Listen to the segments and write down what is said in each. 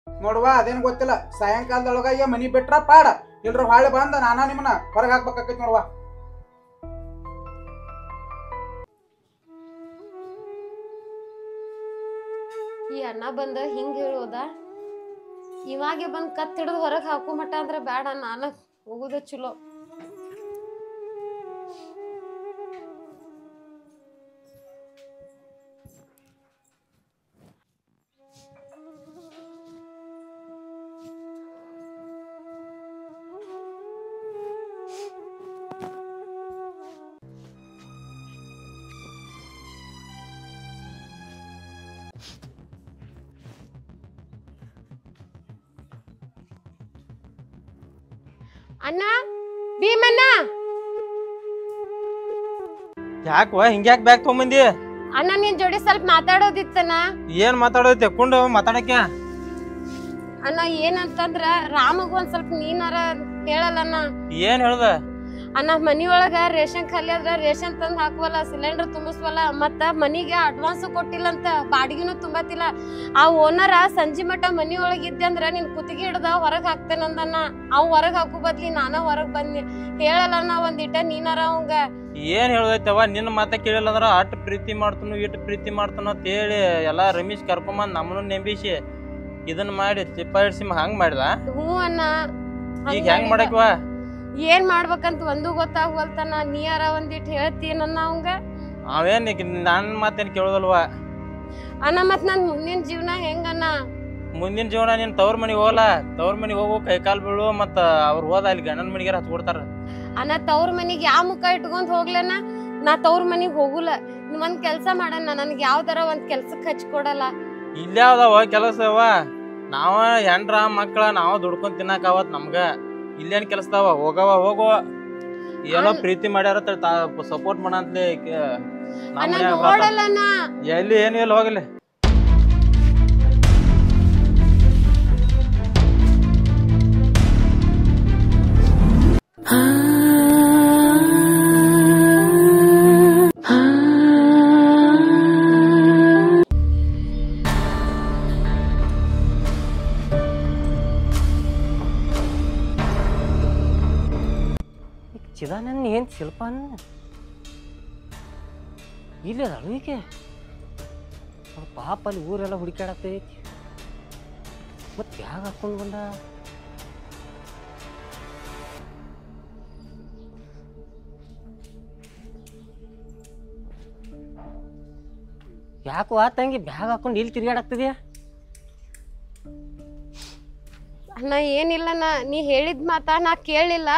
ನೋಡುವ ಅದೇನು ಗೊತ್ತಿಲ್ಲ, ಸಾಯಂಕಾಲದೊಳಗ ಈಗ ಮನಿ ಬಿಟ್ರ ಪಾಡ, ಇಲ್ರ ಹೊಳ್ಳಿ ಬಂದ ನಾನಾ ನಿಮ್ಮನ್ನ ಹೊರಗೆ ಹಾಕ್ಬೇಕಾಕೈತಿ ನೋಡುವ. ಈ ಅಣ್ಣ ಬಂದ ಹಿಂಗ ಹೇಳೋದ, ಇವಾಗೆ ಬಂದ್ ಕತ್ ಹಿಡಿದು ಹೊರಗೆ ಹಾಕೋ ಮಟ್ಟ ಅಂದ್ರೆ ಬೇಡ, ನಾನು ಹೋಗುದ ಚಲೋ. ಅಣ್ಣ, ಭೀಮಣ್ಣ, ಯಾಕವ ಹಿಂಗ್ಯಾಕ್ ಬ್ಯಾಗ್ ತಗೊಂಬಂದಿ? ಅಣ್ಣ ನಿನ್ ಜೋಡಿ ಸ್ವಲ್ಪ ಮಾತಾಡೋದಿತ್ತನ. ಏನ್ ಮಾತಾಡೋದ್ ತೆಕ್ಕೊಂಡು ಮಾತಾಡಕ್ಕೆ? ಅಣ್ಣ ಏನಂತಂದ್ರ ರಾಮಗ್ ಒಂದ್ ಸ್ವಲ್ಪ ನೀನಾರ ಹೇಳಲ್ಲಣ್ಣ. ಏನ್ ಹೇಳ್ದ? ಅಣ್ಣ ಮನಿ ಒಳಗ ರೇಷನ್ ಖಾಲಿ ಆದ್ರ ರೇಷನ್ ತಂದ್ ಹಾಕುವಲ್ಲ, ಸಿಲಿಂಡರ್ ತುಂಬಿಸ್ವಲ್ಲ, ಮತ್ತ ಮನಿಗೆ ಅಡ್ವಾನ್ಸ್ ಕೊಟ್ಟಿಲ್ಲ ಅಂತ, ಬಾಡಿಗೆನೂ ತುಂಬತಿಲ್ಲ. ಆ ಓನರ ಸಂಜಿ ಮಟ್ಟ ಮನಿ ಒಳಗ ಇದ್ದೆ ಅಂದ್ರ ನಿನ್ ಕುತ್ತಿಗೆ ಹಿಡ್ದ ಹೊರಗ್ ಹಾಕ್ತೇನಂದಣ್ಣ. ಅವ್ ಹೊರಗ್ ಹಾಕು ಬದ್ಲಿ ನಾನ ಹೊರಗ್ ಬಂದಿ. ಹೇಳಲ್ಲಣ್ಣ ಒಂದಿಟ ನೀನಾರ ಅವಂಗ. ಏನ್ ಹೇಳ್ದೈತವ? ನಿನ್ನ ಮಾತ ಕೇಳಿಲ್ಲ ಅಂದ್ರ ಅಟ್ ಪ್ರೀತಿ ಮಾಡ್ತಾನು ಇಟ್ ಪ್ರೀತಿ ಮಾಡ್ತಾನ ಅಂತ ಹೇಳಿ ಎಲ್ಲಾ ರಮೇಶ್ ಕರ್ಕೊಂಬಂದ್ ನಮ್ಮನ್ನು ನೆಂಬಿಸಿ ಇದನ್ನ ಮಾಡಿ ಚಿಪ್ಪ ಹಿಡ್ಸಿ ಹಂಗ್ ಮಾಡಿದ. ಹ್ಞೂ ಅಣ್ಣ. ಈಗ ಹೆಂಗ್ ಮಾಡಕ್ವಾ? ಏನ್ ಮಾಡ್ಬೇಕಂತ ಒಂದು ಗೊತ್ತಾಗ್ವಲ್ತನ. ನೀಯಾರ ಒಂದಿಟ್ ಹೇಳ್ತೀನನ್ನ ಅವಂಗ. ಅವೇನ್ ನನ್ ಮಾತೇನ್ ಕೇಳೋದಲ್ವಾ ಅಣ್ಣ? ಮತ್ ನನ್ ಮುಂದಿನ ಜೀವನ ಹೆಂಗಣ್ಣ? ಮುಂದಿನ ಜೀವನ ನೀನ್ ತವ್ರ ಮನಿಗ್ ಹೋಗಲ್ಲ, ತವ್ರ ಮನಿಗ್ ಹೋಗು, ಕೈ ಕಾಲ್ ಬೀಳು, ಮತ್ತ ಅವ್ರು ಹೋದ ಅಲ್ಲಿ ಗಂಡನ ಮನಿಗಾರ ಹಚ್ಕೊಡ್ತಾರ. ಅಣ್ಣ ತವ್ರ ಮನಿಗ್ ಯಾವ ಮುಖ ಇಟ್ಕೊಂಡ್ ಹೋಗ್ಲನ? ನಾ ತವ್ರ ಮನಿಗ್ ಹೋಗುಲ್ಲ. ಒಂದ್ ಕೆಲ್ಸ ಮಾಡಣ್ಣ, ನನ್ಗೆ ಯಾವ್ದಾರ ಒಂದ್ ಕೆಲ್ಸಕ್ ಹಚ್ಕೊಡಲ್ಲ. ಇಲ್ಯಾವ್ದವ ಕೆಲಸವ? ನಾವ ಹೆಂಡ್ರ ಮಕ್ಳ ನಾವ ದುಡ್ಕೊಂಡ್ ತಿನ್ನಕ್ ಅವತ್ ನಮ್ಗ ಇಲ್ಲೇನ್ ಕೆಲಸದವ? ಹೋಗವ ಹೋಗುವ, ಏನೋ ಪ್ರೀತಿ ಮಾಡ್ಯಾರ ಸಪೋರ್ಟ್ ಮಾಡಂತ್ಲಿ ಎಲ್ಲಿ ಏನು ಇಲ್ಲ ಹೋಗಲಿ. ಚಿದಾನನ್ ಏನ್ ಶಿಲ್ಪನ್ ಇಲ್ಲ ಅಳುವಿಕೆ ಪಾಪ ಅಲ್ಲಿ ಊರೆಲ್ಲ ಹುಡುಕಾಡತ್ತೈತಿ. ಮತ್ ಬ್ಯಾಗ್ ಹಾಕೊಂಡ್ ಬಂದ. ಯಾಕೋ ಆ ತಂಗಿ ಬ್ಯಾಗ್ ಹಾಕೊಂಡು ಇಲ್ಲಿ ತಿರ್ಗಾಡಾಕ್ತಿದ್ಯಾ? ಅಣ್ಣ ಏನಿಲ್ಲಣ್ಣ, ನೀ ಹೇಳಿದ ಮಾತಾ ನಾ ಕೇಳಿಲ್ಲ.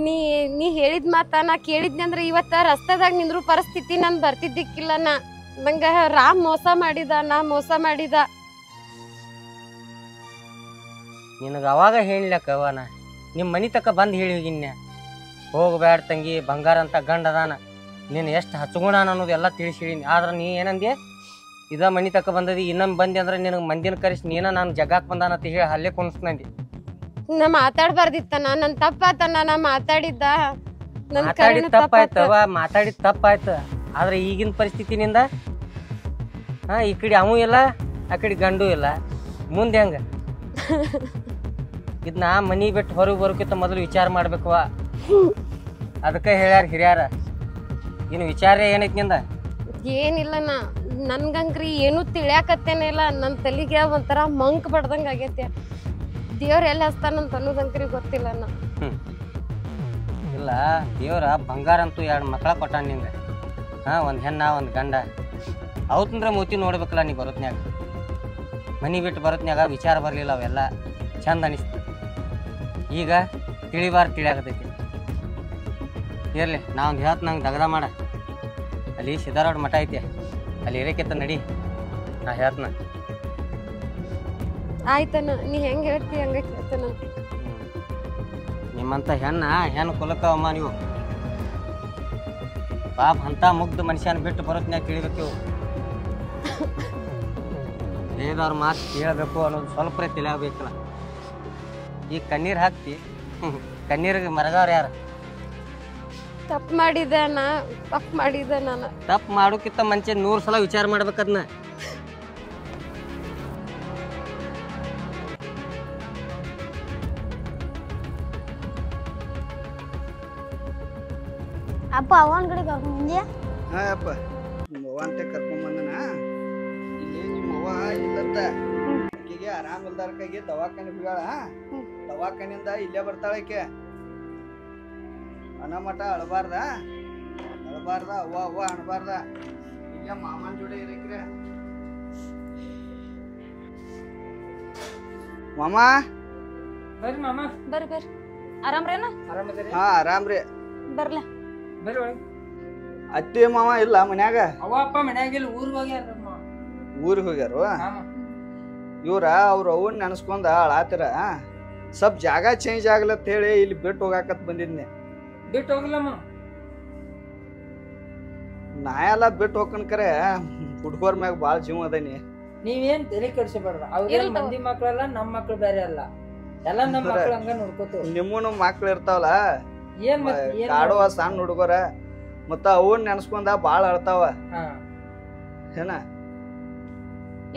ನೀ ಹೇಳಿದ ಮಾತಾ ನಾ ಕೇಳಿದ್ನಂದ್ರ ಇವತ್ತ ರಸ್ತೆದಾಗ ನಿಂದ್ರು ಪರಿಸ್ಥಿತಿ ನನ್ ಬರ್ತಿದ್ದಿಕ್ಕಿಲ್ಲಣ್ಣ. ನಂಗ ರಾಮ್ ಮೋಸ ಮಾಡಿದ, ನಾ ಮೋಸ ಮಾಡಿದ. ನಿನಗ ಅವಾಗ ಹೇಳಿಲ್ಲಕ್ಕವನ, ನಿಮ್ಮ ಮನಿ ತಕ್ಕ ಬಂದು ಹೇಳಿ ಹೋಗಿನ್ಯ, ಹೋಗ್ಬ್ಯಾಡ ತಂಗಿ, ಬಂಗಾರ ಅಂತ ಗಂಡ ಅದಾನ, ನೀನು ಎಷ್ಟು ಹಚ್ಗುಣ ಅನ್ನೋದೆಲ್ಲ ತಿಳಿಸಿ ಹೇಳಿನಿ. ಆದ್ರೆ ನೀ ಏನಂದೆ, ಇದ ಮನಿ ತಕ್ಕ ಬಂದದಿ, ಇನ್ನೊಮ್ಮೆ ಬಂದಿ ಅಂದ್ರೆ ನಿನಗೆ ಮಂದಿನ ಕರೆಸಿ ನೀನ ನಾನು ಜಗಾಕ್ ಬಂದಾನಂತ ಹೇಳಿ ಅಲ್ಲೇ ಕುಣಿಸ್ನಂದಿ. ನಾ ಮಾತಾಡ್ಬಾರ್ದಿತ್ತಣ್ಣ, ನನ್ ತಪ್ಪಾತಣ್ಣ. ನಾ ಮಾತಾಡಿದ್ದ ಮಾತಾಡಿದ ತಪ್ಪಾಯ್ತವ, ಮಾತಾಡಿದ ತಪ್ಪಾಯ್ತು. ಆದ್ರೆ ಈಗಿನ ಪರಿಸ್ಥಿತಿನಿಂದ ಈ ಕಡೆ ಅವೂ ಇಲ್ಲ, ಆ ಕಡೆ ಗಂಡು ಇಲ್ಲ, ಮುಂದೆ ಹೆಂಗ? ಇದನ್ನ ಮನಿ ಬಿಟ್ಟು ಹೊರಗೆ ಬರೋಕ್ಕಿಂತ ಮೊದಲು ವಿಚಾರ ಮಾಡ್ಬೇಕವ. ಅದಕ್ಕೆ ಹೇಳ್ಯಾರ ಹಿರಿಯಾರ. ಇನ್ನು ವಿಚಾರ ಏನೈತಿ ನಿಂದ? ಏನಿಲ್ಲಣ್ಣ, ನನ್ಗಂಗ್ರಿ ಏನು ತಿಳಿಯಾಕತ್ತೇನೆ ಇಲ್ಲ. ನನ್ನ ತಲೆಗೆ ಒಂಥರ ಮಂಕ್ ಬಡ್ದಂಗ ಆಗೈತೆ. ದೇವ್ರ ಎಲ್ಲಿ ಹಚ್ತಾನಂತ ಅನ್ನೋದಂಕ್ರಿ ಗೊತ್ತಿಲ್ಲ. ಇಲ್ಲ, ದೇವ್ರ ಬಂಗಾರ ಅಂತೂ 2 ಮಕ್ಕಳ ಕೊಟ್ಟಾನ ನಿಂಗೆ. ಒಂದು ಹೆಣ್ಣ ಒಂದು ಗಂಡ. ಅವತ್ತಂದ್ರೆ ಮೂತಿ ನೋಡ್ಬೇಕಲ್ಲ ನೀ ಬರೋತ್ನ್ಯಾಗ. ಮನಿ ಬಿಟ್ಟು ಬರೋತ್ನ್ಯಾಗ ವಿಚಾರ ಬರಲಿಲ್ಲ, ಅವೆಲ್ಲ ಚಂದ ಅನಿಸ್ತು. ಈಗ ತಿಳಿಯಾಕತೈತಿ. ಇರಲಿ, ನಾ ಒಂದು ಹೇಳ್ತ ನಂಗೆ ದಗದ ಮಾಡ. ಅಲ್ಲಿ ಸಿದ್ದಾರೋಡ್ ಮಠ ಐತಿ, ಅಲ್ಲಿ ಇರಕ್ಕಿತ್ತ ನಡಿ, ನಾ ಹೇಳ್ತನ. ಆಯ್ತಣ್ಣ, ನೀ ಹೆಂಗೆ ಹೇಳ್ತಿ ಹಂಗೆ ಕೇಳ್ತೇನೆ. ನಿಮ್ಮಂತ ಹೆಣ್ಣು ಕುಲಕ್ಕವಮ್ಮ ನೀವು. ಪಾಪ ಅಂತ ಮುಗ್ಧ ಮನುಷ್ಯನ ಬಿಟ್ಟು ಬರೋತ್ನ್ಯಾಗ ತಿಳಿಬೇಕು. ಹೇಳಿದವ್ರ ಮಾತು ಕೇಳಬೇಕು ಅನ್ನೋದು ಸ್ವಲ್ಪ ತಿಳಿಯಬೇಕಲ್ಲ. ಈಗ ಕಣ್ಣೀರು ಹಾಕ್ತಿ, ಕಣ್ಣೀರಿಗೆ ಮರಗವ್ರು ಯಾರು? ತಪ್ಪು ಮಾಡಿದೆ ನಾನು ತಪ್ಪು ಮಾಡೋಕ್ಕಿಂತ ಮುಂಚೆ 100 ಸಲ ವಿಚಾರ ಮಾಡ್ಬೇಕದ್ನ. ಅಪ್ಪ ಅವನ ಕಡೆ ಕರ್ಕೊಂಡ್ ಬಂದ್ಯಾ? ಹಾ ಅಪ್ಪ ನಿಮ್ಮ ಅವ್ವ ಅಂತ ಕರ್ಕೊಂಬಂದನ. ಇಲ್ಲಿ ನಿಮ್ಮ ಅವ್ವ ಇಲ್ಲಂತ ಆಕೆಗೆ ಆರಾಮ್ ಇಲ್ದಾರ್ಕಾಗಿ ದವಾಖಾನೆ ಹೋಗ್ಯಾಳ. ದವಾಖಾನಿಂದ ಇಲ್ಲೇ ಬರ್ತಾಳ ಆಕೆ. ಅನಮಠ ಅಳಬಾರ್ದ ಅವ್ವ ಅವ್ವ ಅಣಬಾರ್ದ. ಇಲ್ಲೇ ಮಾಮನ್ ಜೋಡಿ ಇರಕ್ರೆ. ಮಾಮ ಬರ್ರಿ ಮಾಮ. ಬರ್ರಿ ಆರಾಮ್ರೇನ? ಆರಾಮದಿರಿ? ಹಾ ಆರಾಮ್ರಿ. ಬರ್ಲ ಬರ್ರಿ ಒಳಗೆ. ಅತ್ತಿ ಮಾವ ಇಲ್ಲ ಮನ್ಯಾಗ? ಅವ್ವ ಅಪ್ಪ ಮನ್ಯಾಗಿಲ್ಲ, ಊರಿಗೆ ಹೋಗ್ಯಾರ. ಊರಿಗೆ ಹೋಗ್ಯಾರು. ಮಾಮ ಇವ್ರ ಅವ್ರ ಅವನ್ ನೆನಸ್ಕೊಂಡ ಅಳಾತಿರ. ಸ್ವಲ್ಪ ಜಾಗ ಚೇಂಜ್ ಆಗ್ಲತ್ ಹೇಳಿ ಇಲ್ಲಿ ಬಿಟ್ಟು ಹೋಗಾಕತ್ ಬಂದಿದ್ನೆ. ಬಿಟ್ಟು ಹೋಗಿಲ್ಲಮ್ಮ. ನಾ ಎಲ್ಲ ಬಿಟ್ಟು ಹೋಗ್ಕನ್ ಕರೆ ಹುಡ್ಗೋರ್ ಮ್ಯಾಗ ಬಾಳ ಜೀವ ಅದನಿ. ನೀವೇನ್ ತಲೆ ಕೆಡಿಸಬೇಡ್ರ. ಅವ್ರ ಮಂದಿ ಮಕ್ಳಲ್ಲ, ನಮ್ ಮಕ್ಳು ಬೇರೆ ಅಲ್ಲ. ಎಲ್ಲ ನಮ್ ಮಕ್ಳು ಹಂಗ ನೋಡ್ಕೋತ. ನಿಮ್ಮನು ಮಕ್ಳು ಇರ್ತಾವಲ್ಲ, ಏನ್ ಕಾಡುವ ಸಣ್ಣ ಹುಡುಗರ, ಮತ್ತ ಅವನ್ ನೆನಸ್ಕೊಂಡ ಬಾಳ ಅಳ್ತಾವ. ಏನ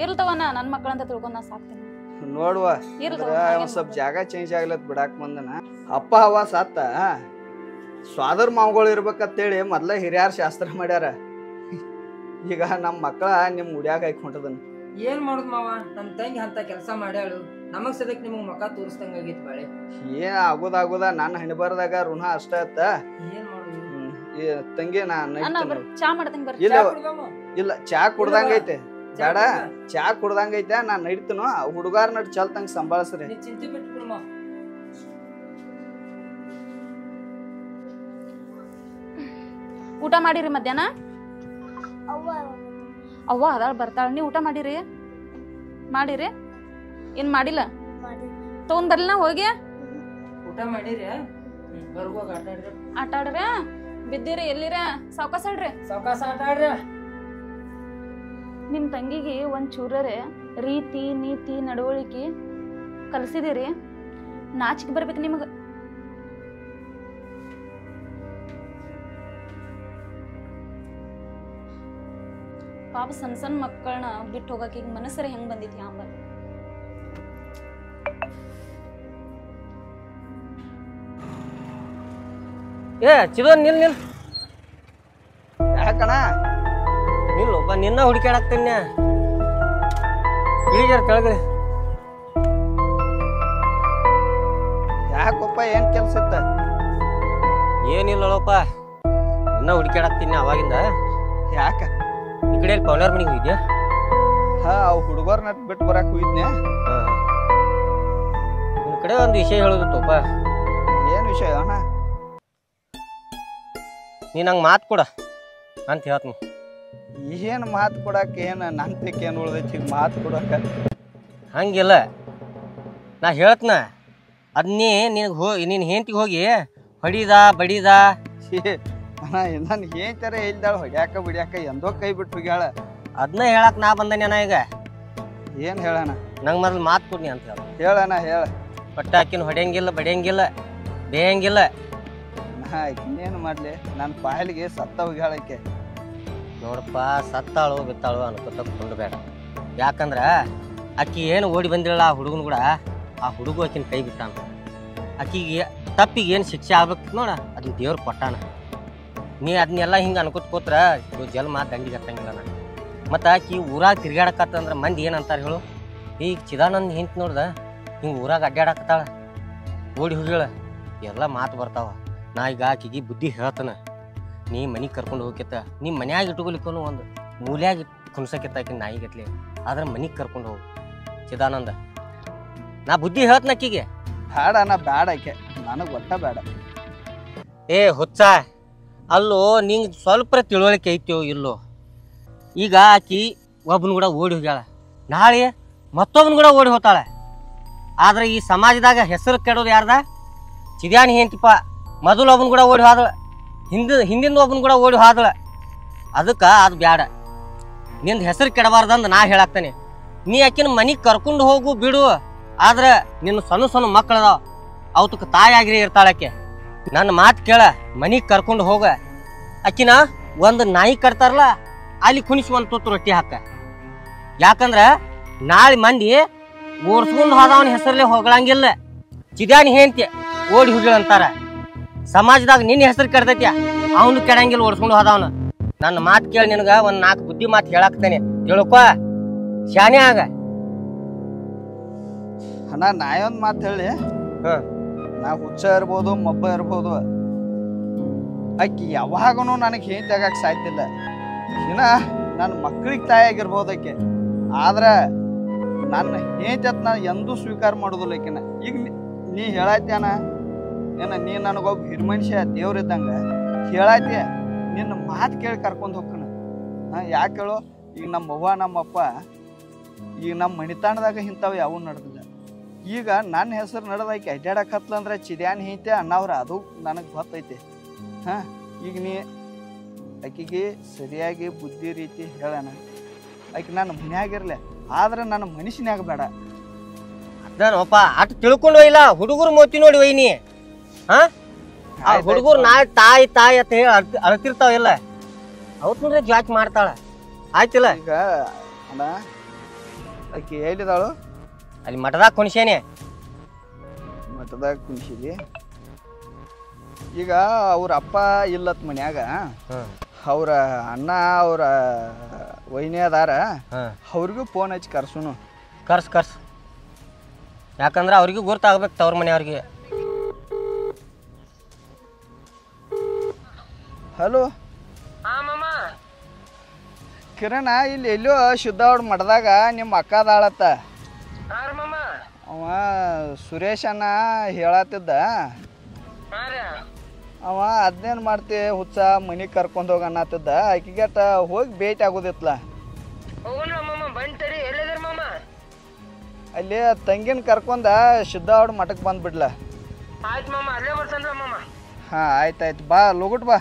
ಇರ್ತಾವನ ನನ್ ಮಕ್ಕಳಂತ ತಿಳ್ಕೊಂಡ್ ನಾ ಸಾಕ್ತೇನೆ. ನೋಡುವ ಒಂದ್ ಸ್ವಲ್ಪ ಜಾಗ ಚೇಂಜ್ ಆಗ್ಲತ್ ಬಿಡಾಕ್ ಬಂದನ. ಅಪ್ಪ ಅವ ಸತ್ತ ಸ್ವಾದರ್ ಮಾವುಗಳು ಇರ್ಬೇಕಂತೇಳಿ ಮೊದ್ಲ ಹಿರಿಯಾರ್ ಶಾಸ್ತ್ರ ಮಾಡ್ಯಾರ. ಈಗ ನಮ್ ಮಕ್ಕಳ ನಿಮ್ ಉಡ್ಯಾಗ ಹಾಕೊಂಡದನ್. ಏನ್ ಮಾಡುದ್ ಮಾವ, ನಮ್ ತಂಗಿ ಅಂತ ಕೆಲ್ಸ ಮಾಡ್ಯಾಳು. ನಮಗ್ ಸದಕ್ ನಿಮಗ್ ಮಕ್ಕ ತೋರಿಸ್ದಂಗ ಆಗಿತ್ ಬಾಳೆ. ಏನ್ ಆಗುದ ನನ್ನ ಹಣಿಬಾರ್ದಾಗ ಋಣ ಅಷ್ಟ ಅತ್ತ. ಏನ್ ಮಾಡುದು ತಂಗಿ ಚಾ ಮಾಡ್ತೇನೆ ಬರ್ರಿ. ಇಲ್ಲ ಚಾ ಕುಡ್ದಂಗೈತೆ. ಬೇಡ ಚಾ ಕುಡ್ದಂಗೈತೆ, ನಾನ್ ನಡಿತನು. ಹುಡುಗಾರ್ ನಡ್ ಚಲ್ತಂಗ ಸಂಭಾಳಿಸ್ರಿ. ಚಿಂತೆ ಬಿಟ್ಟು ಊಟ ಮಾಡಿರಿ ಮಧ್ಯಾಹ್ನ? ಅವ್ವ ಅದಾಳ ಬರ್ತಾಳ. ನೀವ್ ಊಟ ಮಾಡಿರಿ? ಏನ್ ಮಾಡಿಲ್ಲ? ತಗೊಂಡ್ ಬರ್ಲಿನ ಹೋಗಿ? ಊಟ ಮಾಡಿರಿ? ಆಟ ಆಡ್ರಿ? ಬಿದ್ದಿರಿ? ಎಲ್ಲಿರ? ಸಾವ್ಕಾಸ ಆಡ್ರಿ. ಸಾವ್ಕಾಸ ಆಟ ಆಡ್ರಿ. ನಿಮ್ ತಂಗಿಗೆ ಒಂದ್ ಚೂರರೆ ರೀತಿ ನೀತಿ ನಡವಳಿಕೆ ಕಲ್ಸಿದಿರಿ. ನಾಚಿಕೆ ಬರ್ಬೇಕು ನಿಮಗ. ಪಾಪ ಸಣ್ಣ ಮಕ್ಕಳನ್ನ ಬಿಟ್ಟು ಹೋಗಕ್ಕೆ ಈಗ ಮನಸ್ಸರ ಹೆಂಗ್ ಬಂದಿದ್ಯಾ ಅಂಬಲ್. ಚಿದೋನ್ ನಿಲ್ ಯಾಕಣ ನಿಲ್ಲೊಬ್ಬ ನಿನ್ನ ಹುಡುಕಾಡಕ್ತೇನೆ. ಇಳಿಜಾರ ಕೆಳಗಡೆ. ಯಾಕೊಪ್ಪ ಏನ್ ಕೆಲ್ಸ ಇತ್ತ? ಏನಿಲ್ಲಪ್ಪ, ನಿನ್ನ ಹುಡುಕಾಡಕ್ತೀನಿ ಅವಾಗಿಂದ. ಯಾಕ? ಈ ಕಡೆ ಪೌನರ್ ಮನೆಗೆ ಹೋಗಿದ್ಯಾ? ಹಾ ಅವ್ ಹುಡುಗರ್ ನಟ್ ಬಿಟ್ಟು ಬರಾಕ್ ಹೋಗಿದ್ನೆ. ನಿನ್ ಕಡೆ ಒಂದು ವಿಷಯ ಹೇಳೋದಿತ್ತಪ್ಪ. ಏನ್ ವಿಷಯ ಅಣ್ಣ? ನೀ ನಂಗೆ ಮಾತು ಕೊಡ ಅಂತ ಹೇಳ್ತೀನಿ. ಏನ್ ಮಾತು ಕೊಡಾಕ? ಏನ್ ನಂತಕ್ಕೆ ಏನ್ ಉಳ್ದೈತಿ ಮಾತು ಕೊಡಾಕ? ಹಂಗಿಲ್ಲ, ನಾ ಹೇಳ್ತನ ಅದನ್ನೇ ನಿನ್ ಹೆಂಡತಿಗೆ ಹೋಗಿ ಹೊಡಿದ ಬಡಿದ. ಅಣ್ಣ ನನ್ ಹೇಳ್ತಾರ ಹೇಳ್ದಾಳ ಹೊಡ್ಯಾಕ ಬಿಡ್ಯಾಕ ಎಂದೋ ಕೈ ಬಿಟ್ಟು ಹೋಗ್ಯಾಳ. ಅದನ್ನ ಹೇಳಕ್ ನಾ ಬಂದನಿ ಅಣ್ಣ. ಈಗ ಏನ್ ಹೇಳಣ? ನಂಗೆ ಮೊದಲು ಮಾತು ಕೊಡ್ನಿ ಅಂತ ಹೇಳಣ ಹೇಳ. ಪಟ್ಟ ಹಾಕಿನ ಹೊಡೆಯಂಗಿಲ್ಲ ಬಡಿಯಂಗಿಲ್ಲ ಬೇಯಂಗಿಲ್ಲ. ನಾ ಇನ್ನೇನು ಮಾಡ್ಲಿ, ನನ್ನ ಪಾಯಲಿಗೆ ಸತ್ತ ಹೋಗ್ಯಾಳಕ್ಕೆ. ನೋಡಪ್ಪ, ಸತ್ತಾಳು ಬಿತ್ತಾಳು ಅನ್ಕೋತ ಕೊಂಡ್ಬೇಡ. ಯಾಕಂದ್ರ ಆಕಿ ಏನು ಓಡಿ ಬಂದಿರಲ್ಲ ಆ ಹುಡುಗನ ಕೂಡ, ಆ ಹುಡುಗ ಆಕಿನ ಕೈ ಬಿಟ್ಟಾನ. ಆಕಿಗೆ ತಪ್ಪಿಗೆ ಏನು ಶಿಕ್ಷೆ ಆಗ್ಬೇಕು ನೋಡ, ಅದನ್ನ ದೇವ್ರು ಕೊಟ್ಟಾನ. ನೀ ಅದನ್ನೆಲ್ಲ ಹಿಂಗೆ ಅನ್ಕೋತ ಕೂತ್ರ ಜನ್ಮ ದಂಡಿಗೆ ಹತ್ತಂಗಿಲ್ಲ. ನಾನು ಮತ್ತು ಆಕಿ ಊರಾಗ ತಿರ್ಗಾಡಕತ್ತಂದ್ರೆ ಮಂದಿ ಏನಂತಾರೆ ಹೇಳು? ಈಗ ಚಿದಾನಂದ್ ಹೆಂಡ್ತಿ ನೋಡ್ದ ಹಿಂಗೆ ಊರಾಗ ಅಡ್ಡಾಡಕತ್ತಾಳ, ಓಡಿ ಹೋಗ್ಯಾಳ, ಎಲ್ಲ ಮಾತು ಬರ್ತಾವ. ನಾ ಈಗ ಆಕಿಗೆ ಬುದ್ಧಿ ಹೇಳ್ತಾನ. ನೀ ಮನೆಗೆ ಕರ್ಕೊಂಡು ಹೋಗಿತ್ತ, ನೀ ಮನ್ಯಾಗ ಇಟ್ಕೊಲಿಕ್ಕೂ ಒಂದು ಮೂಲ್ಯಾಗ ಕುಣ್ಸಕ್ಕಿತ್ತ ಆಕಿನ ನಾಯಿಗತ್ಲಿ. ಆದ್ರೆ ಮನೆಗೆ ಕರ್ಕೊಂಡು ಹೋಗು ಚಿದಾನಂದ. ನಾ ಬುದ್ಧಿ ಹೇಳ್ತಾನ ಆಕಿಗೆ. ಬೇಡ ನಾ ಬೇಡ, ಆಕೆ ನನಗೆ ಒಟ್ಟ ಬೇಡ. ಏ ಹುಚ್ಚ, ಅಲ್ಲೋ ನಿಂಗೆ ಸ್ವಲ್ಪ ತಿಳುವಳಿಕೆ ಐತೋ ಇಲ್ಲೋ? ಈಗ ಆಕಿ ಒಬ್ಬನ ಕೂಡ ಓಡಿ ಹೋಗ್ಯಾಳ, ನಾಳೆ ಮತ್ತೊಬ್ಬನ ಕೂಡ ಓಡಿ ಹೋಗ್ತಾಳೆ. ಆದ್ರೆ ಈ ಸಮಾಜದಾಗ ಹೆಸರು ಕೆಡೋದು ಯಾರ್ದ? ಚಿದ್ಯಾನಿ ಹೆಂತಿಪ್ಪ. ಮೊದಲು ಒಬ್ಬನ ಕೂಡ ಓಡಿ ಹೋದಳ, ಹಿಂದಿಂದ ಒಬ್ಬನ ಕೂಡ ಓಡಿ ಹೋದಳ. ಅದಕ್ಕೆ ಅದು ಬ್ಯಾಡ. ನಿಂದು ಹೆಸರು ಕೆಡಬಾರ್ದಂದು ನಾ ಹೇಳಾಕ್ತೇನೆ. ನೀ ಆಕಿನ ಮನೆಗೆ ಕರ್ಕೊಂಡು ಹೋಗು ಬಿಡು, ಆದ್ರೆ ನಿನ್ನ ಸಣ್ಣ ಸಣ್ಣ ಮಕ್ಕಳದಾವ, ಅವತಕ್ಕೆ ತಾಯಿಯಾಗಿರಿ ಇರ್ತಾಳಕ್ಕೆ. ನನ್ನ ಮಾತು ಕೇಳ ಮನಿಗೆ ಕರ್ಕೊಂಡು ಹೋಗ. ಅಕ್ಕಿನ ಒಂದು ನಾಯಿ ಕಟ್ತಾರಲ್ಲ ಅಲ್ಲಿ ಕುಣಿಸಿ ಒಂದು ತುತ್ತು ರೊಟ್ಟಿ ಹಾಕ. ಯಾಕಂದ್ರ ನಾಳೆ ಮಂದಿ ಓಡಿಸ್ಕೊಂಡು ಹೋದವನ ಹೆಸರಲ್ಲೇ ಹೊಗಳಂಗಿಲ್ಲ. ಚಿದ್ಯಾನಿ ಹೇಂತಿ ಓಡಿ ಹೋಗಿಳಂತಾರ. ಸಮಾಜದಾಗ ನಿನ್ನ ಹೆಸರು ಕೆಡ್ತೈತಿ, ಅವನು ಕೆಡಂಗಿಲ್ಲ ಓಡಿಸ್ಕೊಂಡು ಹೋದವನು. ನನ್ನ ಮಾತು ಕೇಳಿ ನಿನಗ ಒಂದು 4 ಬುದ್ಧಿ ಮಾತು ಹೇಳಾಕ್ತೇನೆ, ತಿಳ್ಕೊ, ಶಾನೆ ಆಗ. ಅಣ್ಣ ನಾಯೊಂದು ಮಾತು ಹೇಳಿ, ನಾ ಹುಚ್ಚ ಇರ್ಬೋದು ಮಬ್ಬ ಇರ್ಬೋದು, ಆಕಿ ಯಾವಾಗನು ನನಗೆ ಹೇಂತಿ ಆಗಕ್ಕೆ ಸಾಯ್ತಿಲ್ಲ. ಇನ್ನ ನನ್ನ ಮಕ್ಳಿಗೆ ತಾಯಿಯಾಗಿರ್ಬೋದು ಆಕೆ, ಆದ್ರೆ ನನ್ನ ಹೇಂತಿ ಅಂತ ನಾನು ಎಂದೂ ಸ್ವೀಕಾರ ಮಾಡೋದಿಲ್ಲ ಆಕಿನ. ಈಗ ನೀ ಹೇಳಾಯ್ತಾನ ಏನ, ನೀ ನನಗೊಬ್ಬ ಹಿರಿಮನುಷ್ಯ ದೇವ್ರಿದ್ದಂಗ ಹೇಳಾಯ್ತಿ, ನಿನ್ನ ಮಾತು ಕೇಳಿ ಕರ್ಕೊಂಡು ಹೋಗ್ಕಣ. ಯಾಕೆ ಹೇಳು, ಈಗ ನಮ್ಮ ಅವ್ವ ನಮ್ಮಪ್ಪ ಈಗ ನಮ್ಮ ಮಣಿತಾಣದಾಗ ಇಂಥವು ಯಾವ ನಡೆದಿಲ್ಲ. ಈಗ ನನ್ನ ಹೆಸರು ನಡೆದಾಕಿ ಅಡ್ಡಾಡಕ್ಕೆ ಹತ್ಲಂದ್ರೆ ಚಿದ್ಯಾನ್ ಹಿಂತೆ ಅಣ್ಣವ್ರ ಅದು ನನಗೆ ಗೊತ್ತೈತಿ. ಈಗ ನೀ ಆಕಿಗೆ ಸರಿಯಾಗಿ ಬುದ್ಧಿ ರೀತಿ ಹೇಳೋಣ. ಆಕೆ ನನ್ನ ಮನ್ಯಾಗಿರ್ಲೆ, ಆದ್ರೆ ನನ್ನ ಮನುಷ್ಯನ್ಯಾಗ ಬೇಡ. ಅದನಪ್ಪ ಅಟ್ ತಿಳ್ಕೊಂಡು ಇಲ್ಲ. ಹುಡುಗರು ಮೋತಿ ನೋಡಿ ಒಯ್ನಿ. ಹುಡುಗರು ನಾಳೆ ತಾಯಿ ತಾಯಿ ಅಂತ ಹೇಳಿ ಅಳ್ತಿರ್ತಾವಿಲ್ಲ, ಅವತ್ತಂದ್ರೆ ಜಾಕ್ ಮಾಡ್ತಾಳ. ಆಯ್ತಿಲ್ಲ. ಈಗ ಅಣ್ಣ ಆಕೆ ಹೇಳಿದಾಳು ಅಲ್ಲಿ ಮಠದಾಗ ಕುಣಿಸೇನೆ. ಮಠದಾಗ ಕುಣಿಸಿದಿ. ಈಗ ಅವ್ರ ಅಪ್ಪ ಇಲ್ಲತ್ ಮನ್ಯಾಗ, ಅವ್ರ ಅಣ್ಣ ಅವ್ರ ವೈನಿ ಅದಾರ, ಅವ್ರಿಗೂ ಫೋನ್ ಹಚ್ಚಿ ಕರ್ಸುನು. ಕರ್ಸ್ ಯಾಕಂದ್ರೆ ಅವ್ರಿಗೂ ಗುರ್ತಾಗ್ಬೇಕು ತವ್ರ ಮನೆಯವ್ರಿಗೆ. ಹಲೋ ಕಿರಣ, ಇಲ್ಲಿ ಎಲ್ಲೋ ಶುದ್ಧಾವಡ್ ಮಠದಾಗ ನಿಮ್ಮ ಅಕ್ಕ ಅದಾಳತ್ತ. ಅವ ಸುರೇಶ್ ಅಣ್ಣ ಹೇಳತ್ತಿದ್ದ, ಅವ ಅದ್ನೇನು ಮಾಡ್ತಿ ಹುಚ್ಚ ಮನಿಗೆ ಕರ್ಕೊಂಡು ಹೋಗ ಅನ್ನತ್ತಿದ್ದ. ಆಕಿಗೆಟ ಹೋಗಿ ಭೇಟಿ ಆಗೋದಿತ್ಲ. ಅಲ್ಲಿ ತಂಗಿನ ಕರ್ಕೊಂಡ ಶುದ್ಧಾವಡ್ ಮಠಕ್ಕೆ ಬಂದ್ಬಿಡ್ಲ. ಹಾ ಆಯ್ತಾಯ್ತು, ಬಾ ಲೋಗುಟ್ ಬಾ.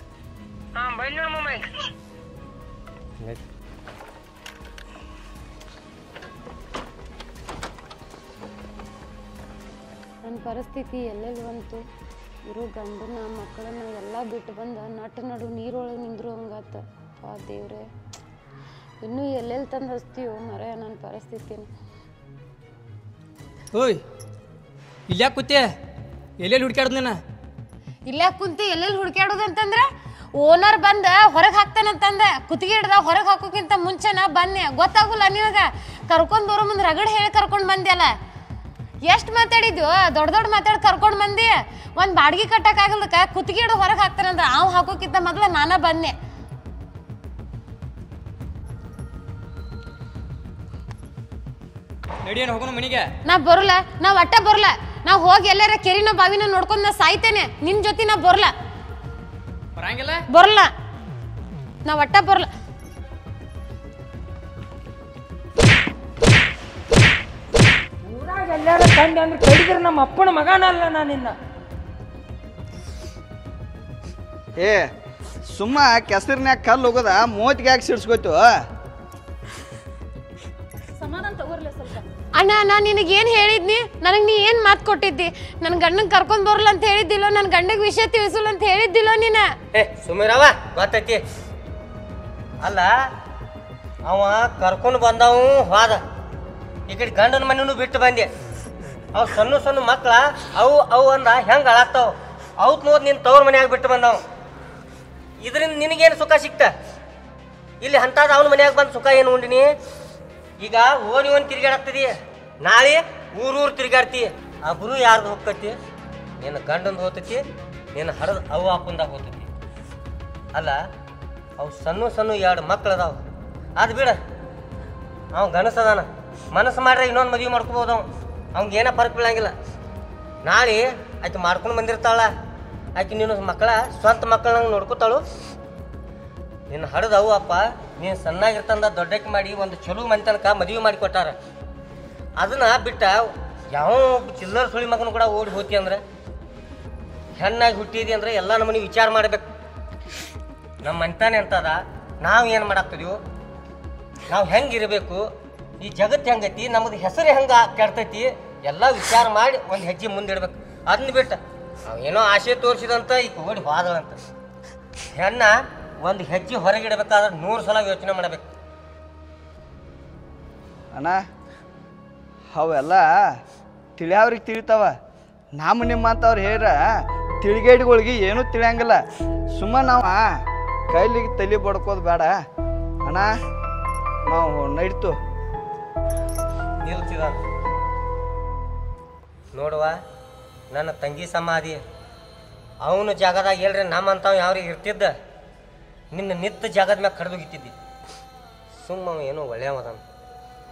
ನನ್ನ ಪರಿಸ್ಥಿತಿ ಎಲ್ಲೆಲ್ಲಿ ಬಂತು. ಇರೋ ಗಂಡನ ಮಕ್ಕಳನ್ನ ಎಲ್ಲ ಬಿಟ್ಟು ಬಂದ ನಡು ನೀರೊಳಗೆ ನಿಂದ್ರು ಹಂಗಾತ. ಆ ದೇವ್ರೆ, ಇನ್ನೂ ಎಲ್ಲೆಲ್ಲಿ ತಂದು ಹಚ್ತೀವೋ ಮರ ನನ್ನ ಪರಿಸ್ಥಿತಿನ. ಓಯ್ ಇಲ್ಯಾಕೆ ಕೂತೆ? ಎಲ್ಲೆಲ್ಲಿ ಹುಡ್ಕ್ಯಾಡ್ದನ? ಇಲ್ಲೇ ಕುಂತಿ ಎಲ್ಲೆಲ್ಲಿ ಹುಡ್ಕ್ಯಾಡೋದಂತಂದ್ರೆ ಓನರ್ ಬಂದ ಹೊರಗೆ ಹಾಕ್ತಾನಂತಂದ. ಕುತ್ತಿಗೆ ಹಿಡ್ದ ಹೊರಗೆ ಹಾಕೋಕ್ಕಿಂತ ಮುಂಚೆನ ಬನ್ನಿ, ಗೊತ್ತಾಗುಲ್ಲ ನಿನಗ. ಕರ್ಕೊಂಡು ಬರೋ ಮುಂದೆ ರಗಡ್ ಹೇಳಿ ಕರ್ಕೊಂಡು ಬಂದ್ಯಲ್ಲ. ಎಷ್ಟು ಮಾತಾಡಿದ್ವು, ದೊಡ್ಡ ಮಾತಾಡಿ ಕರ್ಕೊಂಡು ಬಂದಿ. ಒಂದು ಬಾಡಿಗೆ ಕಟ್ಟಕ್ಕಾಗಲ್ದಕ್ಕ ಕುತ್ತಿಗೆ ಹಿಡ್ದು ಹೊರಗೆ ಹಾಕ್ತಾನಂದ್ರ ಅವ್ ಹಾಕೋಕ್ಕಿಂತ ಮೊದ್ಲು ನಾನ ಬನ್ನಿ. ನಡಿಯೇನು ಹೋಗೋಣ ಮನೆಗೆ? ನಾ ಬರಲ್ಲ, ನಾ ಒಟ್ಟ ಬರಲ್ಲ. ನಾ ಹೋಗಿ ಎಲ್ಲಾರ ಕೆರಿನ ಬಾವಿನ ನೋಡ್ಕೊಂಡು ನಾ ಸಾಯ್ತೇನೆ. ನಿನ್ ಜೊತೆ ನಾ ಬರಲ್ಲ. ಬರಂಗಿಲ್ಲ? ಬರಲ್ಲ, ನಾ ಒಟ್ಟ ಬರಲ್ಲ. ಊರಾಗ ಎಲ್ಲಾರ ಕಂಡೆ ಅಂದ್ರೆ ಕಡಿದ್ರೆ ನಮ್ಮ ಅಪ್ಪನ ಮಗನಲ್ಲ ನಾನಿನ್ನ. ಏ ಸುಮ್ಮ ಕೆಸರಿನ್ಯಾಗ ಕಲ್ಲು ಹೋಗೋದ ಮೂವತ್ತಿಗೆ ಯಾಕೆ ಸಿಡ್ಸ್ಕೊಯ್ತು? ಸಮಾಧಾನ ತಗೋರ್ಲೆ ಸ್ವಲ್ಪ. ಅಣ್ಣ ನಾ ನಿನಗೇನು ಹೇಳಿದ್ನಿ? ನನಗೆ ನೀ ಏನು ಮಾತು ಕೊಟ್ಟಿದ್ದಿ? ನನ್ನ ಗಂಡನ ಕರ್ಕೊಂಡು ಬರಲ್ಲ ಅಂತ ಹೇಳಿದ್ದಿಲ್ಲೋ, ನನ್ನ ಗಂಡಗೆ ವಿಷಯ ತಿಳಿಸಲ್ಲ ಅಂತ ಹೇಳಿದ್ದಿಲ್ಲೋ ನೀನು? ಸುಮೀರವ ಗೊತ್ತೈತಿ ಅಲ್ಲ, ಅವ ಕರ್ಕೊಂಡು ಬಂದವು ಹೋದ. ಈ ಕಡೆ ಗಂಡನ ಮನೆನೂ ಬಿಟ್ಟು ಬಂದೆ. ಅವು ಸಣ್ಣ ಸಣ್ಣ ಮಕ್ಳ ಅವು ಅಂದ ಹೆಂಗೆ ಅಳಾಗ್ತಾವ. ಅವತ್ ನೋಡ್ ನಿನ್ನ ತವ್ರ ಮನ್ಯಾಗ ಬಿಟ್ಟು ಬಂದವು. ಇದರಿಂದ ನಿನಗೇನು ಸುಖ ಸಿಕ್ತ? ಇಲ್ಲಿ ಅಂತಾದ ಅವನ ಮನ್ಯಾಗ ಬಂದು ಸುಖ ಏನು ಉಂಡಿನಿ? ಈಗ ಓಣಿ ಒಂದು ತಿರ್ಗಾಡತ್ತದಿ, ನಾಳೆ ಊರೂರು ತಿರ್ಗಾಡ್ತಿ. ಆ ಗುರು ಯಾರ್ದು ಹೋಗ್ತೈತಿ? ನಿನ್ನ ಗಂಡಂದು ಹೋಗ್ತೈತಿ, ನಿನ್ನ ಹಡದ ಅವು ಹಾಕೊಂಡಾಗ ಹೋಗ್ತೈತಿ. ಅಲ್ಲ ಅವು ಸಣ್ಣ ಸಣ್ಣ 2 ಮಕ್ಳು ಅದಾವ. ಅದು ಬಿಡ, ಅವ ಗನಸದಾನ. ಮನಸ್ಸು ಮಾಡ್ರೆ ಇನ್ನೊಂದು ಮದುವೆ ಮಾಡ್ಕೋಬೋದು. ಅವ್ನಿಗೆ ಏನೋ ಫರ್ಕ್ ಬೀಳಂಗಿಲ್ಲ. ನಾಳೆ ಆಕೆ ಮಾಡ್ಕೊಂಡು ಬಂದಿರ್ತಾಳ. ಆಕೆ ನೀನು ಮಕ್ಕಳ ಸ್ವಂತ ಮಕ್ಕಳನ್ನ ನೋಡ್ಕೋತಾಳು. ನಿನ್ನ ಹಡದ ಅವು ಅಪ್ಪ ನೀನು ಸಣ್ಣಾಗಿರ್ತಂದ ದೊಡ್ಡಕ್ಕೆ ಮಾಡಿ ಒಂದು ಚಲೋ ಮನೆ ತನಕ ಮದುವೆ ಮಾಡಿ ಕೊಟ್ಟಾರ. ಅದನ್ನ ಬಿಟ್ಟ ಯಾವ ಚಿಲ್ಲರ ಸುಳಿ ಮಗನ ಕೂಡ ಓಡಿ ಹೋತಿ ಅಂದ್ರೆ, ಹೆಣ್ಣಾಗಿ ಹುಟ್ಟಿದಿ ಅಂದ್ರೆ ಎಲ್ಲ ನಮ್ಮನೆ ವಿಚಾರ ಮಾಡಬೇಕು. ನಮ್ಮ ಮನೆತಾನೆ ಅಂತದ, ನಾವು ಏನು ಮಾಡಾಕ್ತಿದೀವು, ನಾವು ಹೆಂಗಿರಬೇಕು, ಈ ಜಗತ್ತು ಹೆಂಗೈತಿ, ನಮ್ಮದು ಹೆಸರು ಹೆಂಗೆ ಕೆಡ್ತೈತಿ, ಎಲ್ಲ ವಿಚಾರ ಮಾಡಿ ಒಂದು ಹೆಜ್ಜೆ ಮುಂದಿಡ್ಬೇಕು. ಅದನ್ನ ಬಿಟ್ಟು ಅವೇನೋ ಆಸೆ ತೋರಿಸಿದಂತ ಈಗ ಓಡಿ ಹೋದಳಂತ. ಹೆಣ್ಣ ಒಂದು ಹೆಜ್ಜೆ ಹೊರಗಿಡಬೇಕಾದ್ರೆ 100 ಸಲ ಯೋಚನೆ ಮಾಡಬೇಕು. ಅಣ್ಣ ಅವೆಲ್ಲ ತಿಳಿಯವ್ರಿಗೆ ತಿಳಿತಾವ. ನಿಮ್ಮಂಥವ್ರು ಹೇಳ್ರ ತಿಳಿಗೇಡಿಗಳಿಗೆ ಏನೂ ತಿಳಿಯಂಗಿಲ್ಲ. ಸುಮ್ಮನೆ ನಾವು ಕೈಲಿಗೆ ತಲೆ ಬಡ್ಕೋದು ಬೇಡ ಅಣ್ಣ. ನಾವು ನಡೀತು ನಿಲ್ತಿದ ನೋಡುವ, ನನ್ನ ತಂಗಿ ಸಮಾಧಿ ಅವನು ಜಾಗದಾಗ ಹೇಳ್ರಿ ನಮ್ಮಂಥವ್ ಯಾವ್ರಿಗೆ ಇರ್ತಿದ್ದ ನಿನ್ನ ನಿತ್ತ ಜಾಗದ ಮ್ಯಾಗ ಕಡ್ದೋಗಿತ್ತಿದ್ದಿ. ಸುಮ್ಮ ಅವ ಏನೋ ಒಳ್ಳೆಯವದಾನ,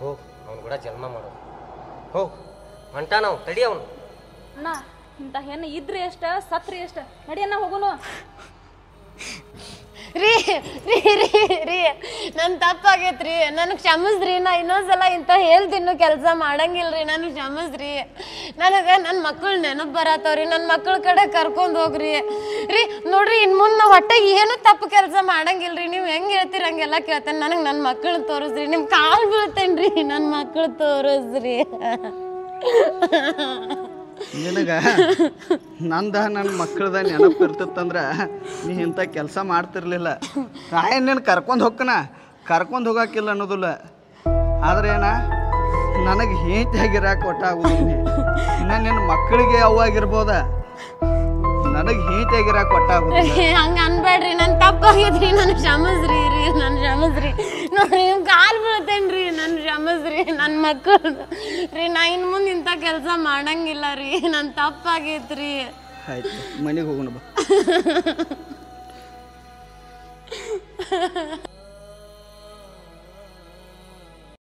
ಹೋಗಿ ಅವನು ಕೂಡ ಜನ್ಮ ಮಾಡೋದು. ಹೋಗಿ ಹೊಂಟ ನಾವು ತಡಿ ಅವನು. ಅಣ್ಣ ಇಂಥ ಹೆಣ್ಣು ಇದ್ರಿ ಎಷ್ಟ ಸತ್ರಿ ಎಷ್ಟ, ನಡಿಯಣ್ಣ ಹೋಗುನು. ರೀ ರೀ ರೀ ರೀ ನನ್ ತಪ್ಪಾಗೈತ್ರಿ, ನನಗೆ ಕ್ಷಮಿಸ್ರಿ. ನಾ ಇನ್ನೊಂದ್ಸಲ ಇಂಥ ಹೇಳ್ತಿನ್ನು ಕೆಲಸ ಮಾಡಂಗಿಲ್ರಿ, ನನಗೆ ಕ್ಷಮಿಸ್ರಿ. ನನಗೆ ನನ್ನ ಮಕ್ಕಳು ನೆನಪು ಬರತ್ತವ್ರಿ, ನನ್ನ ಮಕ್ಕಳ ಕಡೆ ಕರ್ಕೊಂಡು ಹೋಗ್ರಿ. ರೀ ನೋಡ್ರಿ, ಇನ್ನು ಮುಂದೆ ನಾವು ಹೊಟ್ಟೆಗೆ ಏನು ತಪ್ಪು ಕೆಲಸ ಮಾಡಂಗಿಲ್ರಿ. ನೀವು ಹೆಂಗೆ ಹೇಳ್ತೀರಿ ಹಂಗೆಲ್ಲ ಕೇಳ್ತೇನೆ. ನನಗೆ ನನ್ನ ಮಕ್ಕಳು ತೋರಿಸ್ರಿ, ನಿಮ್ಮ ಕಾಲು ಬೀಳ್ತೇನೆ ರೀ, ನನ್ನ ಮಕ್ಕಳು ತೋರಿಸ್ರಿ. ನಿನಗ ನನ್ನ ಮಕ್ಕಳದ ನೆನಪು ಇರ್ತಿತ್ತಂದ್ರೆ ನೀ ಇಂಥ ಕೆಲಸ ಮಾಡ್ತಿರ್ಲಿಲ್ಲ. ನಿನ್ನ ಕರ್ಕೊಂಡು ಹೋಗಾಕಿಲ್ಲ ಅನ್ನೋದಿಲ್ಲ. ಆದ್ರೆ ಏನ ನನಗೆ ಹೇಂತಿಯಾಗಿರಾಕ ಒಟ್ಟಾಗುದಿಲ್ಲ. ಇನ್ನು ನಿನ್ನ ಮಕ್ಕಳಿಗೆ ಅವಾಗಿರ್ಬೋದ, ನನಗೆ ಹೇಂತಿಯಾಗಿರಾಕ ಒಟ್ಟಾಗುದಿಲ್ಲ. ಹಂಗ ಅನ್ಬೇಡ್ರಿ, ನನ್ ತಪ್ಪಾಗೈತ್ರಿ, ನನ್ ಕ್ಷಮಿಸ್ರಿ ರೀ, ನನ್ ಕ್ಷಮಿಸ್ರಿ. ನೋಡ್ರಿ ನಿಮ್ ಕಾಲ್ ಬೀಳ್ತೇನ್ರಿ, ನನ್ ಕ್ಷಮಿಸ್ರಿ. ನನ್ ಮಕ್ಕಳು ರೀ, ನಾ ಇನ್ ಮುಂದೆ ಇಂಥ ಕೆಲಸ ಮಾಡಂಗಿಲ್ಲ ರೀ, ನನ್ ತಪ್ಪಾಗೈತ್ರಿ. ಆಯ್ತು, ಮನೆಗೆ ಹೋಗೋಣ ಬಾ.